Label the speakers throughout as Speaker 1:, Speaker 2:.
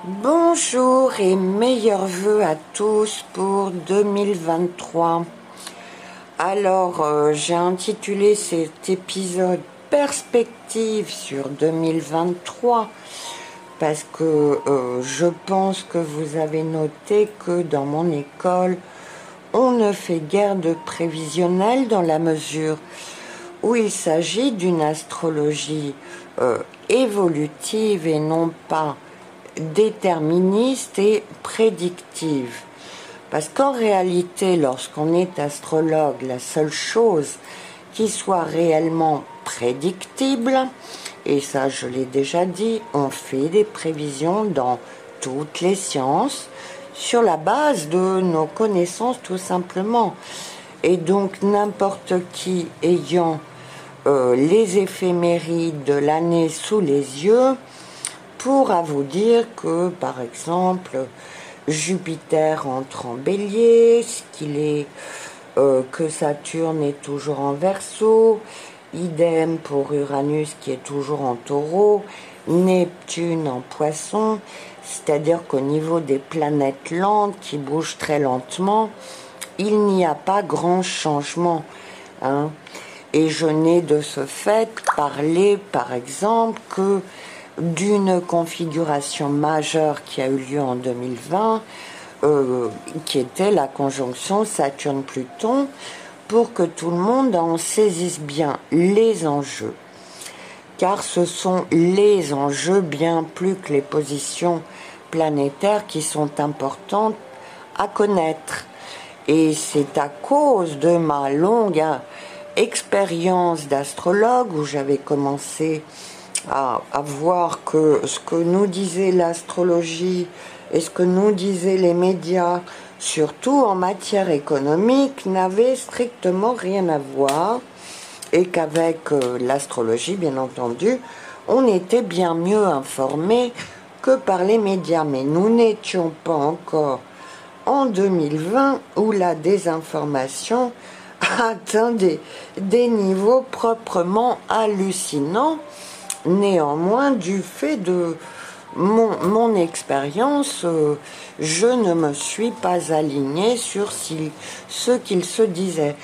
Speaker 1: Bonjour et meilleurs vœux à tous pour 2023. Alors, j'ai intitulé cet épisode Perspective sur 2023 parce que je pense que vous avez noté que dans mon école, on ne fait guère de prévisionnel dans la mesure où il s'agit d'une astrologie évolutive et non pas déterministe et prédictive. Parce qu'en réalité, lorsqu'on est astrologue, la seule chose qui soit réellement prédictible, et ça je l'ai déjà dit, on fait des prévisions dans toutes les sciences sur la base de nos connaissances tout simplement. Et donc n'importe qui ayant les éphémérides de l'année sous les yeux pourra vous dire que, par exemple, Jupiter entre en Bélier, que Saturne est toujours en Verseau, idem pour Uranus qui est toujours en Taureau, Neptune en Poisson, c'est-à-dire qu'au niveau des planètes lentes qui bougent très lentement, il n'y a pas grand changement, hein. Et je n'ai de ce fait parlé, par exemple, que d'une configuration majeure qui a eu lieu en 2020, qui était la conjonction Saturne-Pluton, pour que tout le monde en saisisse bien les enjeux. Car ce sont les enjeux bien plus que les positions planétaires qui sont importantes à connaître. Et c'est à cause de ma longue expérience d'astrologue où j'avais commencé à voir que ce que nous disait l'astrologie et ce que nous disaient les médias, surtout en matière économique, n'avait strictement rien à voir et qu'avec l'astrologie, bien entendu, on était bien mieux informés que par les médias. Mais nous n'étions pas encore en 2020 où la désinformation atteint des niveaux proprement hallucinants. Néanmoins, du fait de mon expérience, je ne me suis pas alignée sur ce qu'il se disait.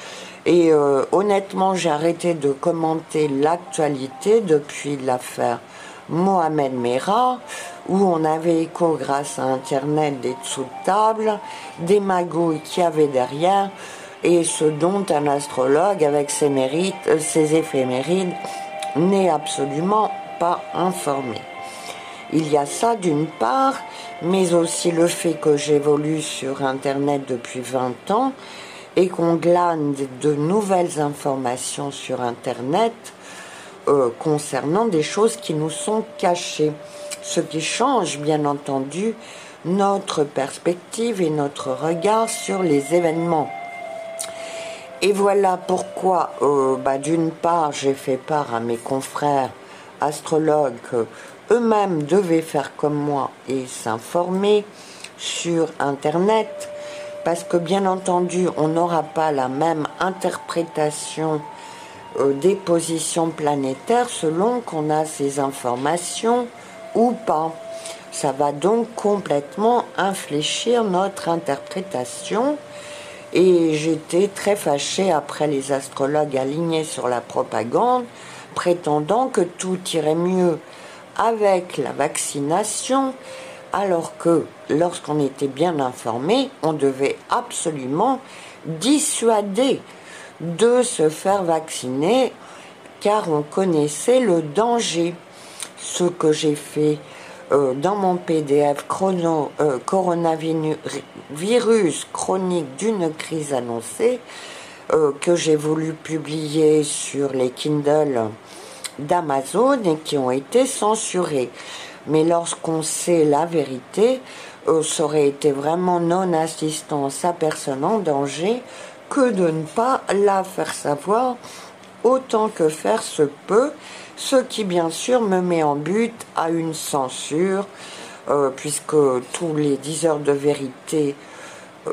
Speaker 1: Et honnêtement, j'ai arrêté de commenter l'actualité depuis l'affaire Mohamed Merah, où on avait écho grâce à Internet des dessous de table, des magouilles qu'il y avait derrière, et ce dont un astrologue avec ses éphémérides n'est absolument pas informé. Il y a ça d'une part, mais aussi le fait que j'évolue sur Internet depuis 20 ans et qu'on glane de nouvelles informations sur Internet concernant des choses qui nous sont cachées. Ce qui change bien entendu notre perspective et notre regard sur les événements. Et voilà pourquoi, d'une part, j'ai fait part à mes confrères astrologues qu'eux-mêmes devaient faire comme moi et s'informer sur Internet, parce que bien entendu, on n'aura pas la même interprétation des positions planétaires selon qu'on a ces informations ou pas. Ça va donc complètement infléchir notre interprétation. Et j'étais très fâchée après les astrologues alignés sur la propagande, prétendant que tout irait mieux avec la vaccination, alors que lorsqu'on était bien informé, on devait absolument dissuader de se faire vacciner, car on connaissait le danger. Ce que j'ai fait dans mon PDF coronavirus chronique d'une crise annoncée, que j'ai voulu publier sur les Kindle d'Amazon et qui ont été censurés. Mais lorsqu'on sait la vérité, ça aurait été vraiment non-assistance à personne en danger que de ne pas la faire savoir autant que faire se peut, ce qui bien sûr me met en but à une censure, puisque tous les 10 heures de vérité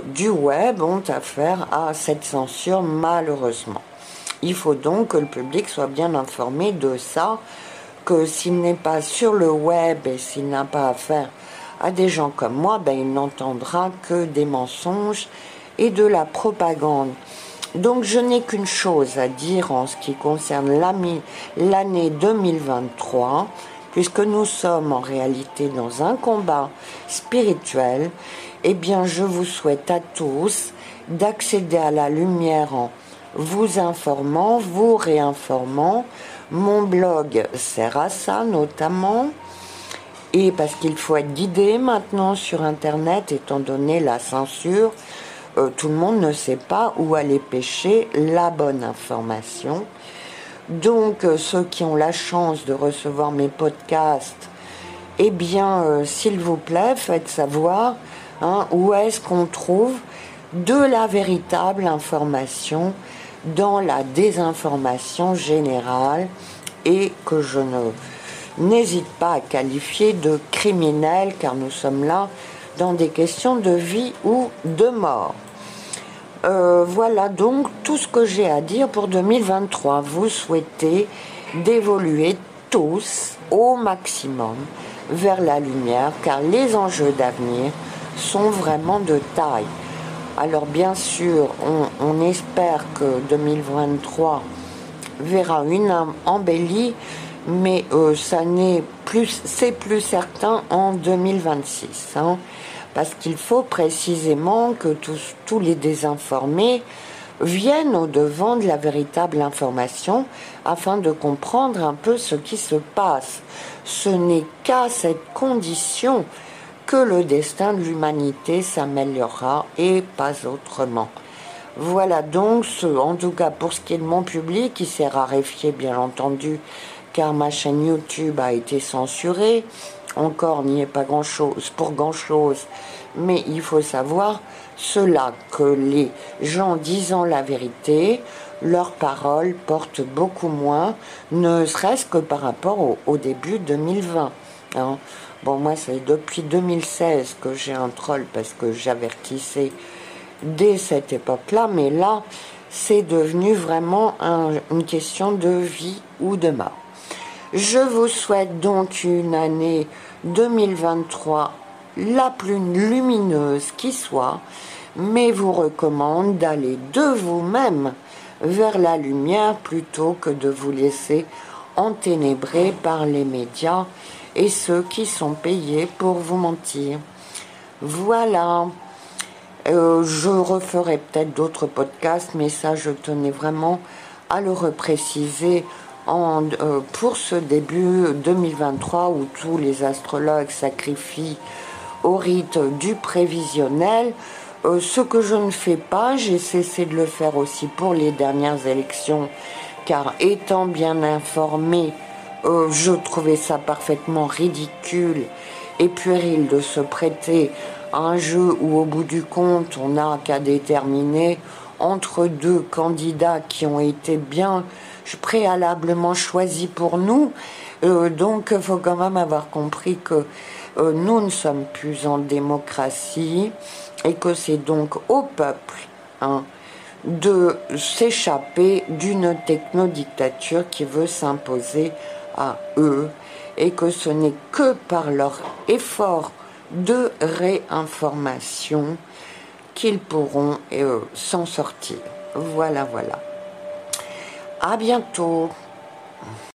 Speaker 1: du web ont affaire à cette censure malheureusement. Il faut donc que le public soit bien informé de ça, que s'il n'est pas sur le web et s'il n'a pas affaire à des gens comme moi, ben, il n'entendra que des mensonges et de la propagande. Donc je n'ai qu'une chose à dire en ce qui concerne l'année 2023, puisque nous sommes en réalité dans un combat spirituel. Eh bien, je vous souhaite à tous d'accéder à la lumière en vous informant, vous réinformant. Mon blog sert à ça notamment, et parce qu'il faut être guidé maintenant sur Internet, étant donné la censure, tout le monde ne sait pas où aller pêcher la bonne information. Donc, ceux qui ont la chance de recevoir mes podcasts, eh bien, s'il vous plaît, faites savoir où est-ce qu'on trouve de la véritable information dans la désinformation générale et que je n'hésite pas à qualifier de criminel, car nous sommes là dans des questions de vie ou de mort. Voilà donc tout ce que j'ai à dire pour 2023. Vous souhaitez d'évoluer tous au maximum vers la lumière, car les enjeux d'avenir sont vraiment de taille. Alors bien sûr, on espère que 2023 verra une embellie, mais c'est plus certain en 2026. Parce qu'il faut précisément que tous les désinformés viennent au devant de la véritable information afin de comprendre un peu ce qui se passe. Ce n'est qu'à cette condition que le destin de l'humanité s'améliorera et pas autrement. Voilà donc, en tout cas pour ce qui est de mon public, qui s'est raréfié bien entendu, car ma chaîne YouTube a été censurée. Encore n'y est pas pour grand-chose, mais il faut savoir cela, que les gens disant la vérité, leurs paroles portent beaucoup moins, ne serait-ce que par rapport au début 2020. Bon, moi, c'est depuis 2016 que j'ai un troll, parce que j'avertissais dès cette époque-là, mais là, c'est devenu vraiment une question de vie ou de mort. Je vous souhaite donc une année 2023 la plus lumineuse qui soit, mais vous recommande d'aller de vous-même vers la lumière plutôt que de vous laisser enténébrer par les médias et ceux qui sont payés pour vous mentir. Voilà. Je referai peut-être d'autres podcasts, mais ça, je tenais vraiment à le repréciser pour ce début 2023 où tous les astrologues sacrifient au rite du prévisionnel. Ce que je ne fais pas, j'ai cessé de le faire aussi pour les dernières élections, car étant bien informée, je trouvais ça parfaitement ridicule et puéril de se prêter à un jeu où au bout du compte on n'a qu'à déterminer entre deux candidats qui ont été bien préalablement choisis pour nous. Donc il faut quand même avoir compris que nous ne sommes plus en démocratie et que c'est donc au peuple de s'échapper d'une technodictature qui veut s'imposer à eux, et que ce n'est que par leur effort de réinformation qu'ils pourront s'en sortir. Voilà. À bientôt.